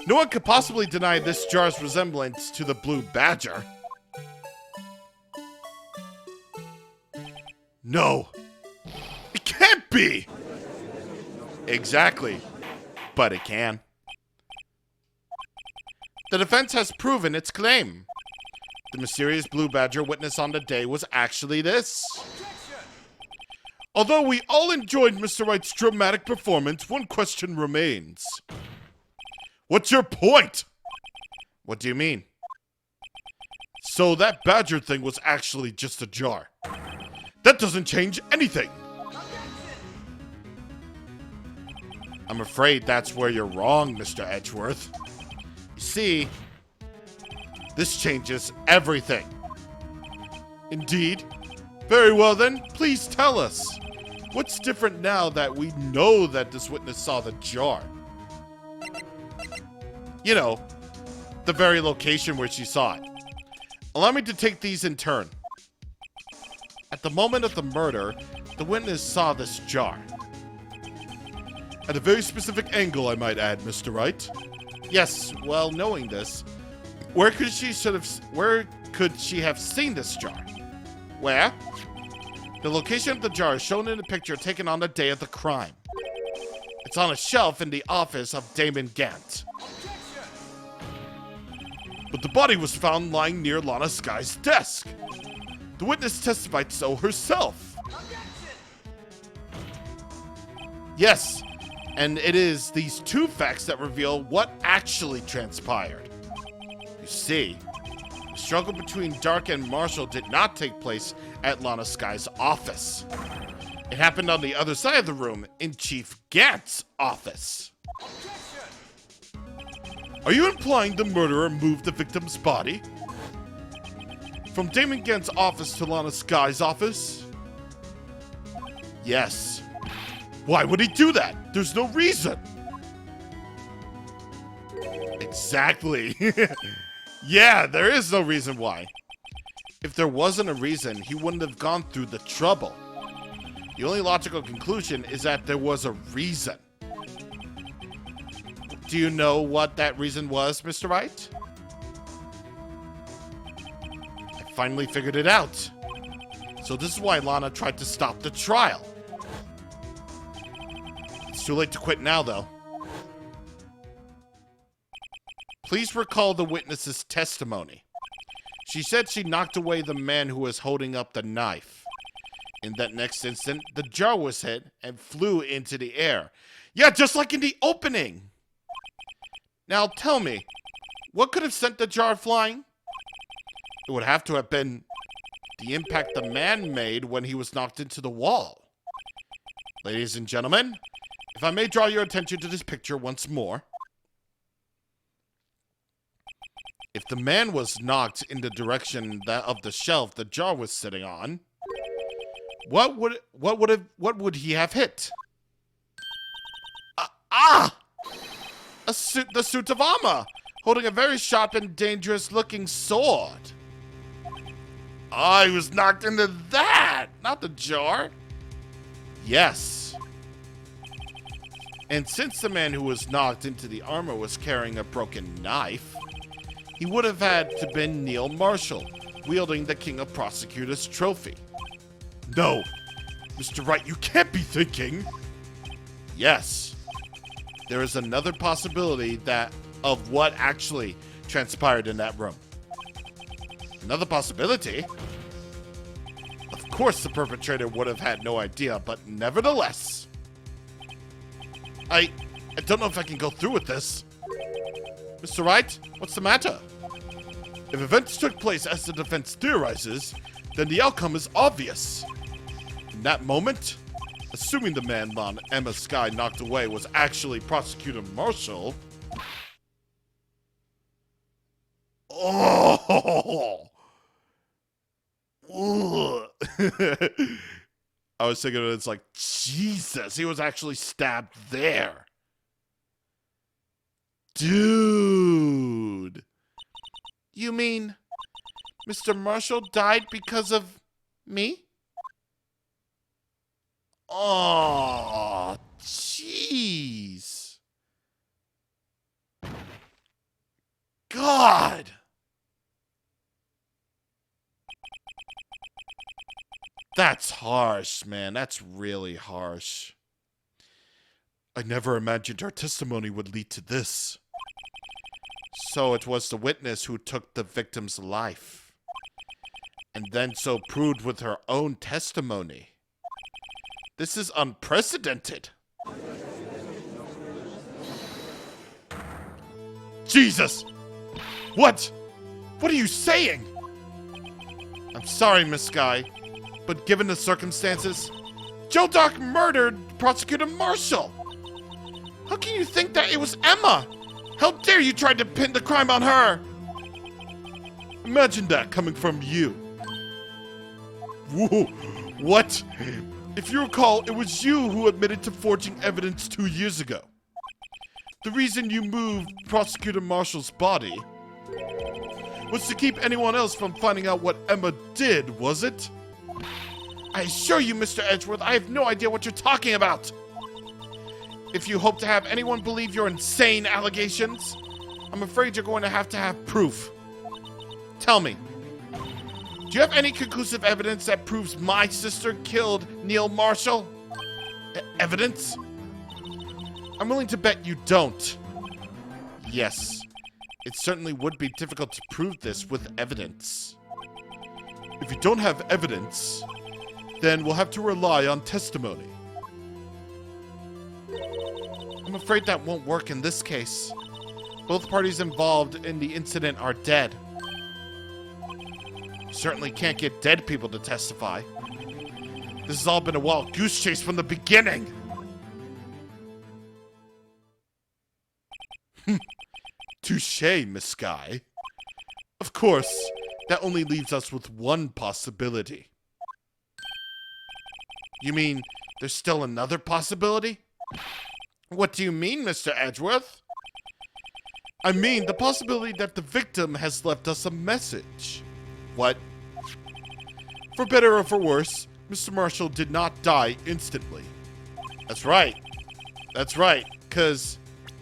No one could possibly deny this jar's resemblance to the blue badger. No. It can't be. Exactly. But it can. The defense has proven its claim. The mysterious blue badger witnessed on the day was actually this. Although we all enjoyed Mr. Wright's dramatic performance, one question remains. What's your point? What do you mean? So that badger thing was actually just a jar. That doesn't change anything. I'm afraid that's where you're wrong, Mr. Edgeworth. You see, this changes everything. Indeed. Very well then, please tell us. What's different now that we know that this witness saw the jar? You know, the very location where she saw it. Allow me to take these in turn. At the moment of the murder, the witness saw this jar. At a very specific angle, I might add, Mr. Wright. Yes, well, knowing this, where could she have seen this jar? Where? The location of the jar is shown in a picture taken on the day of the crime. It's on a shelf in the office of Damon Gant. But the body was found lying near Lana Sky's desk. The witness testified so herself. Yes, and it is these two facts that reveal what actually transpired. You see, the struggle between Dark and Marshall did not take place at Lana Sky's office. It happened on the other side of the room, in Chief Gant's office. Are you implying the murderer moved the victim's body from Damon Gant's office to Lana Sky's office? Yes. Why would he do that? There's no reason. Exactly. Yeah, there is no reason why. If there wasn't a reason, he wouldn't have gone through the trouble. The only logical conclusion is that there was a reason. Do you know what that reason was, Mr. Wright? I finally figured it out. So this is why Lana tried to stop the trial. It's too late to quit now, though. Please recall the witness's testimony. She said she knocked away the man who was holding up the knife. In that next instant, the jar was hit and flew into the air. Yeah, just like in the opening! Now tell me, what could have sent the jar flying? It would have to have been the impact the man made when he was knocked into the wall. Ladies and gentlemen, if I may draw your attention to this picture once more. If the man was knocked in the direction of the shelf the jar was sitting on, what would he have hit? The suit of armor, holding a very sharp and dangerous-looking sword. He was knocked into that, not the jar. Yes. And since the man who was knocked into the armor was carrying a broken knife, he would have had to been Neil Marshall, wielding the King of Prosecutors trophy. No, Mr. Wright, you can't be thinking. Yes. There is another possibility of what actually transpired in that room. Another possibility? Of course the perpetrator would have had no idea, but nevertheless. I don't know if I can go through with this. Mr. Wright, what's the matter? If events took place as the defense theorizes, then the outcome is obvious. In that moment, assuming the man Lon Emma Sky knocked away was actually Prosecutor Marshall... Oh! I was thinking it's like, Jesus, he was actually stabbed there. Dude. You mean Mr. Marshall died because of me? Oh, jeez. God. That's harsh, man. That's really harsh. I never imagined her testimony would lead to this. So it was the witness who took the victim's life, and then so proved with her own testimony. This is unprecedented. Jesus! What? What are you saying? I'm sorry, Miss Sky, but given the circumstances, Joe Doc murdered Prosecutor Marshall. How can you think that it was Emma? How dare you try to pin the crime on her? Imagine that coming from you. Whoa, what? If you recall, it was you who admitted to forging evidence 2 years ago. The reason you moved Prosecutor Marshall's body was to keep anyone else from finding out what Emma did, was it? I assure you, Mr. Edgeworth, I have no idea what you're talking about. If you hope to have anyone believe your insane allegations, I'm afraid you're going to have proof. Tell me, do you have any conclusive evidence that proves my sister killed Neil Marshall? Evidence? I'm willing to bet you don't. Yes, it certainly would be difficult to prove this with evidence. If you don't have evidence, then we'll have to rely on testimony. I'm afraid that won't work in this case. Both parties involved in the incident are dead. You certainly can't get dead people to testify. This has all been a wild goose chase from the beginning. Touché, Miss Sky. Of course, that only leaves us with one possibility. You mean there's still another possibility? What do you mean, Mr. Edgeworth? I mean the possibility that the victim has left us a message. What? For better or for worse, Mr. Marshall did not die instantly. That's right. That's right, because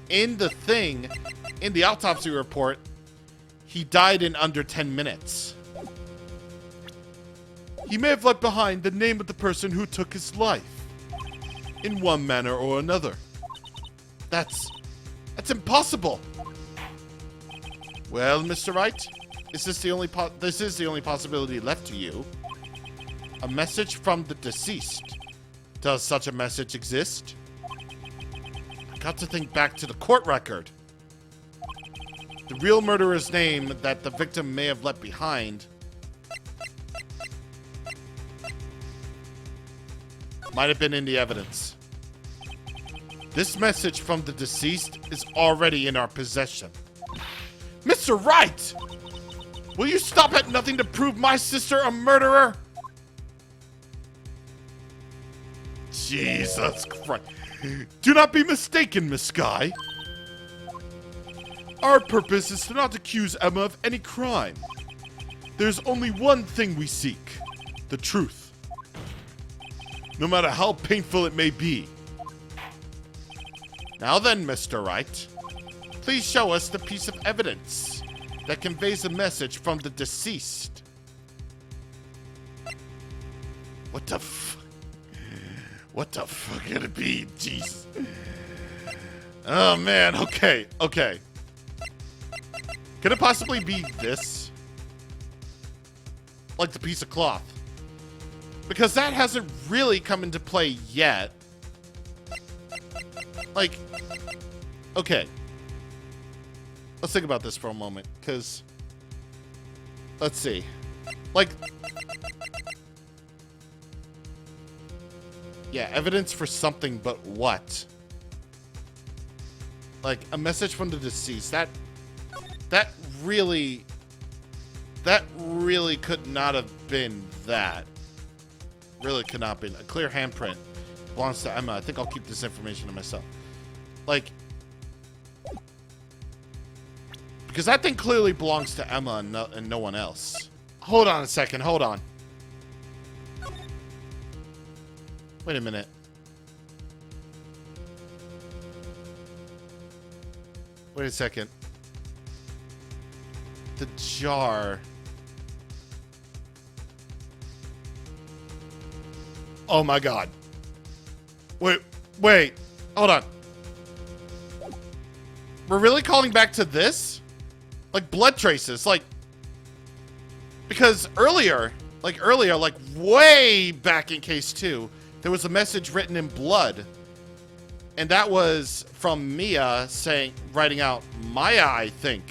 in the autopsy report, he died in under 10 minutes. He may have left behind the name of the person who took his life, in one manner or another. That's impossible. Well, Mr. Wright, this is the only possibility left to you. A message from the deceased. Does such a message exist? I got to think back to the court record. The real murderer's name that the victim may have left behind might have been in the evidence. This message from the deceased is already in our possession. Mr. Wright! Will you stop at nothing to prove my sister a murderer? Jesus Christ. Do not be mistaken, Miss Sky. Our purpose is to not accuse Emma of any crime. There's only one thing we seek: the truth. No matter how painful it may be. Now then, Mr. Wright, please show us the piece of evidence that conveys a message from the deceased. What the fuck could it be? Jeez. Oh man, okay. Could it possibly be this? Like the piece of cloth? Because that hasn't really come into play yet. Like, okay. Let's think about this for a moment, because Let's see. Like... Yeah, evidence for something, but what? Like, a message from the deceased. That really could not have been that. Really could not be. A clear handprint. Belongs to Emma. I think I'll keep this information to myself. Like... Because that thing clearly belongs to Emma and no one else. Hold on a second. Hold on. Wait a minute. Wait a second. The jar. Oh my god. Wait. Hold on. We're really calling back to this? Like blood traces, like... Because earlier, like way back in case 2, there was a message written in blood. And that was from Mia writing out Maya, I think.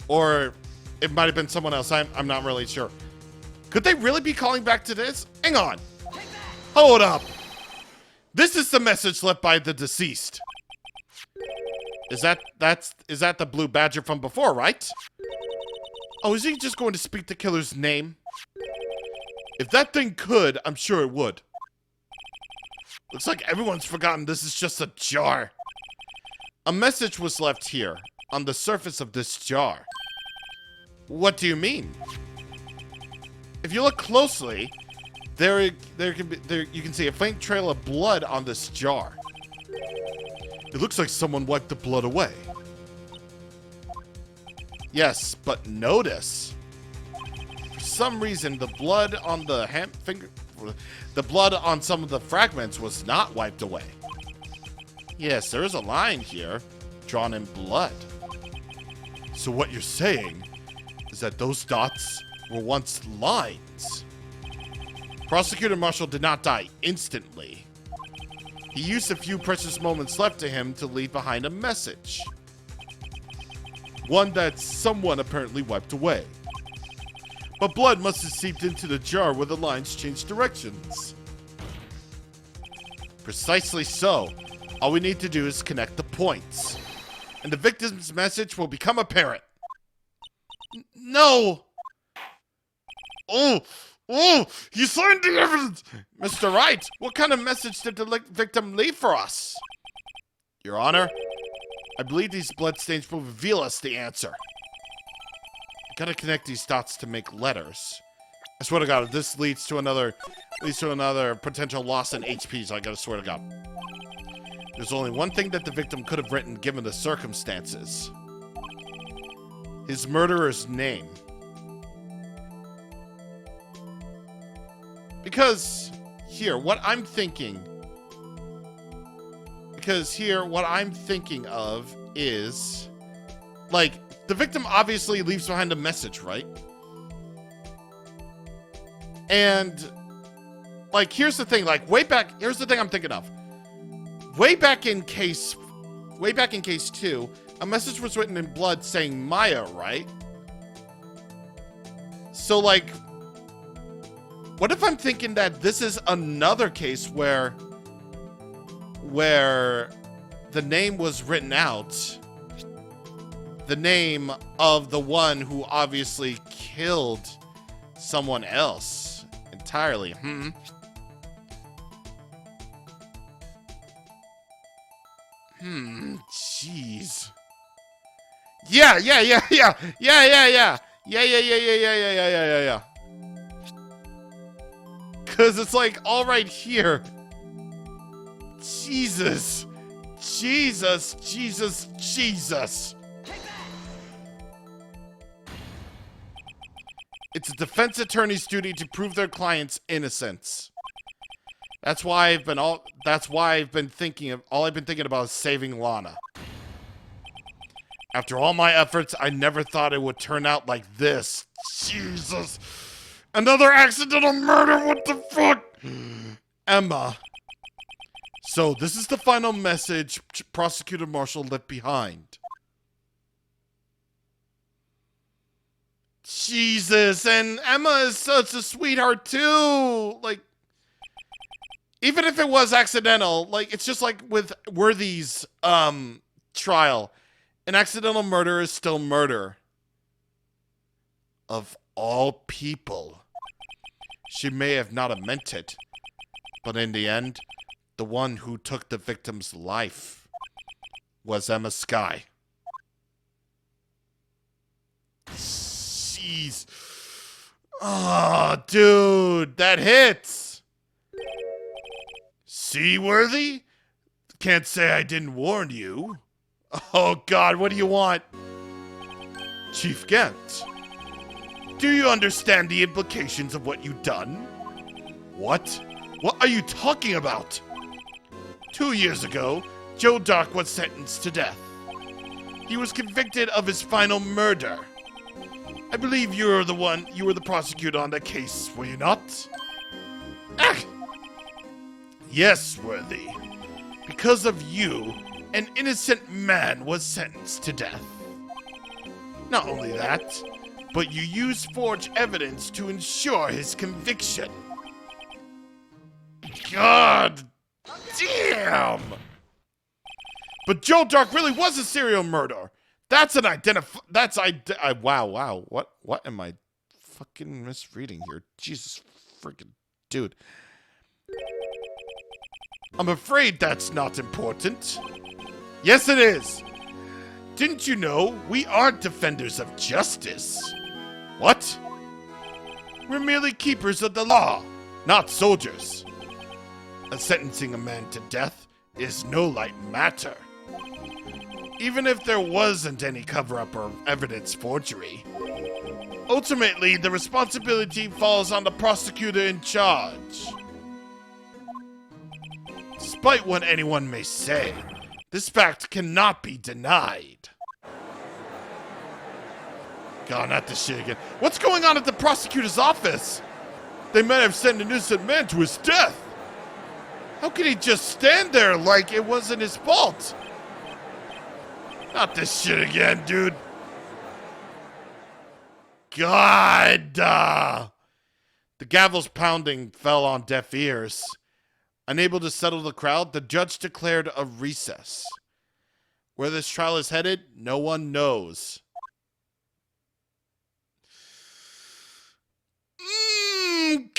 Or it might have been someone else. I'm not really sure. Could they really be calling back to this? Hang on. Hold up. This is the message left by the deceased. Is that the blue badger from before, right? Oh, is he just going to speak the killer's name? If that thing could, I'm sure it would. Looks like everyone's forgotten this is just a jar. A message was left here, on the surface of this jar. What do you mean? If you look closely, you can see a faint trail of blood on this jar. It looks like someone wiped the blood away. Yes, but notice. For some reason, the blood on the blood on some of the fragments was not wiped away. Yes, there is a line here, drawn in blood. So what you're saying is that those dots were once lines. Prosecutor Marshall did not die instantly. He used the few precious moments left to him to leave behind a message. One that someone apparently wiped away. But blood must have seeped into the jar where the lines changed directions. Precisely so. All we need to do is connect the points. And the victim's message will become apparent. No! Oh, you signed the evidence! Mr. Wright, what kind of message did the victim leave for us? Your Honor, I believe these bloodstains will reveal us the answer. I gotta connect these dots to make letters. I swear to God, if this leads to another potential loss in HP, so I gotta swear to God. There's only one thing that the victim could have written given the circumstances. His murderer's name. Because here, what I'm thinking of is, like, the victim obviously leaves behind a message, right? And, like, here's the thing, like, here's the thing I'm thinking of. Way back in case 2, a message was written in blood saying Maya, right? So, like, what if I'm thinking that this is another case where the name was written out, the name of the one who obviously killed someone else entirely? Jeez. Yeah. Cause it's like all right here. Jesus. It's a defense attorney's duty to prove their client's innocence. That's why I've been thinking about is saving Lana. After all my efforts, I never thought it would turn out like this. Jesus. Another accidental murder, what the fuck? Emma. So, this is the final message Prosecutor Marshall left behind. Jesus, and Emma is such a sweetheart too. Like, even if it was accidental, like, it's just like with Worthy's trial. An accidental murder is still murder. Of all people. She may have not have meant it, but in the end, the one who took the victim's life was Emma Skye. Jeez. Oh, dude, that hits. See, Worthy? Can't say I didn't warn you. Oh, God, what do you want? Chief Gent, do you understand the implications of what you've done? What? What are you talking about? 2 years ago, Joe Dark was sentenced to death. He was convicted of his final murder. I believe you were the prosecutor on that case, were you not? Ah! Yes, Worthy. Because of you, an innocent man was sentenced to death. Not only that, but you used forged evidence to ensure his conviction. God damn! But Joe Dark really was a serial murderer. That's an wow. What am I fucking misreading here? Jesus freaking dude. I'm afraid that's not important. Yes, it is. Didn't you know we aren't defenders of justice? What? We're merely keepers of the law, not soldiers. Sentencing a man to death is no light matter. Even if there wasn't any cover-up or evidence forgery, ultimately the responsibility falls on the prosecutor in charge. Despite what anyone may say, this fact cannot be denied. God, not this shit again. What's going on at the prosecutor's office? They might have sent an innocent man to his death. How could he just stand there like it wasn't his fault? Not this shit again, dude. God. The gavel's pounding fell on deaf ears. Unable to settle the crowd, the judge declared a recess. Where this trial is headed, no one knows.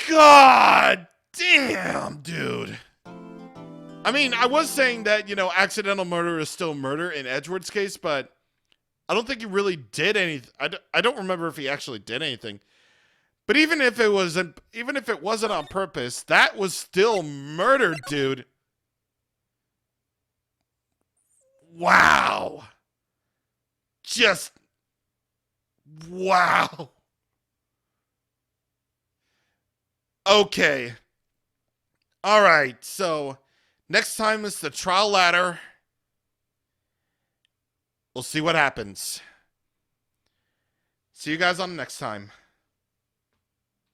God damn, dude. I mean, I was saying that, accidental murder is still murder in Edgeworth's case, but I don't think he really did anything. I don't remember if he actually did anything. But even if it wasn't on purpose, that was still murder, dude. Wow. Just wow. Okay. All right. So next time is the trial ladder. We'll see what happens. See you guys on the next time.